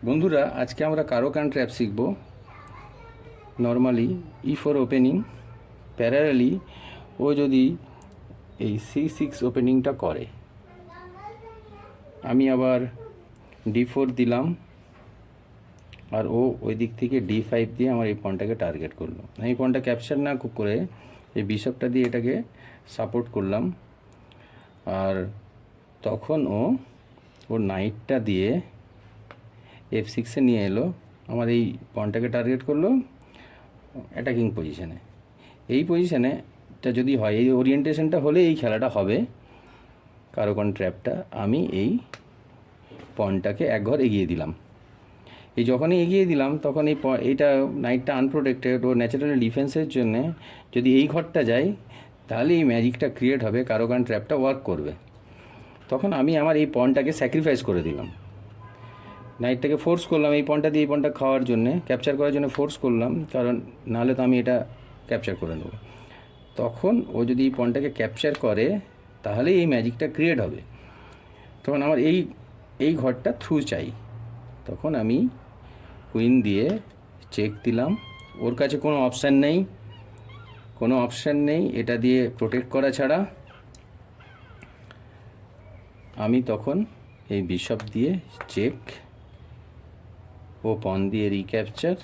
বন্ধুরা, আজকে আমরা কারোকান ট্র্যাপ শিখব। নর্মালি E4 ওপেনিং প্যারালালি ও যদি এই C6 ওপেনিংটা করে, আমি আবার D4 দিলাম আর ও ওই দিক থেকে D5 দিয়ে আমার এই পয়েন্টটাকে টার্গেট করলো। আমি পয়েন্টটা ক্যাপচার না করে এই বিশপটা দিয়ে এটাকে সাপোর্ট করলাম, আর তখন ওর নাইটটা দিয়ে F6-এ নিয়ে এলো, আমার এই পয়েন্টটাকে টার্গেট করলো অ্যাটাকিং পজিশানে। এই পজিশানে এটা যদি হয়, এই ওরিয়েন্টেশনটা হলে এই খেলাটা হবে কারোকান ট্র্যাপটা। আমি এই পয়েন্টটাকে এক ঘর এগিয়ে দিলাম। এই যখনই এগিয়ে দিলাম তখন এইটা নাইটটা আনপ্রোটেক্টেড, ও ন্যাচারাল ডিফেন্সের জন্যে যদি এই ঘরটা যায় তাহলে এই ম্যাজিকটা ক্রিয়েট হবে, কারোকান ট্র্যাপটা ওয়ার্ক করবে। তখন আমি আমার এই পয়েন্টটাকে স্যাক্রিফাইস করে দিলাম, নাইটটাকে ফোর্স করলাম এই পয়েন্টটা দিয়ে এই পয়েন্টটা খাওয়ার জন্যে, ক্যাপচার করার জন্য ফোর্স করলাম, কারণ নাহলে তো আমি এটা ক্যাপচার করে নেব। তখন ও যদি এই পয়েন্টটাকে ক্যাপচার করে তাহলে এই ম্যাজিকটা ক্রিয়েট হবে। তখন আমার এই ঘরটা থ্রু চাই। তখন আমি কুইন দিয়ে চেক দিলাম। ওর কাছে কোনো অপশান নেই এটা দিয়ে প্রোটেক্ট করা ছাড়া। আমি তখন এই বিশপ দিয়ে চেক, ও পন দিয়ে রিক্যাপচার,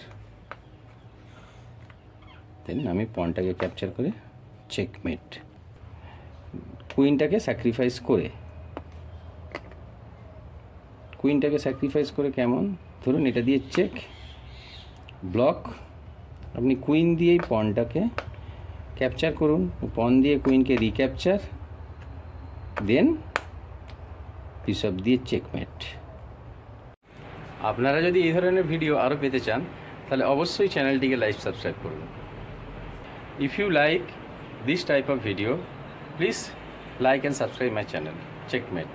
দেন আমি পনটাকে ক্যাপচার করে চেকমেট। কুইনটাকে স্যাক্রিফাইস করে কেমন, ধরুন এটা দিয়ে চেক ব্লক, আপনি কুইন দিয়েই পনটাকে ক্যাপচার করুন, পন দিয়ে কুইনকে রিক্যাপচার, দেন বিশপ দিয়ে চেকমেট। আপনারা যদি এই ধরনের ভিডিও আরও পেতে চান তাহলে অবশ্যই চ্যানেলটিকে লাইক সাবস্ক্রাইব করুন। If you like this type of video, please like and subscribe my channel checkmate.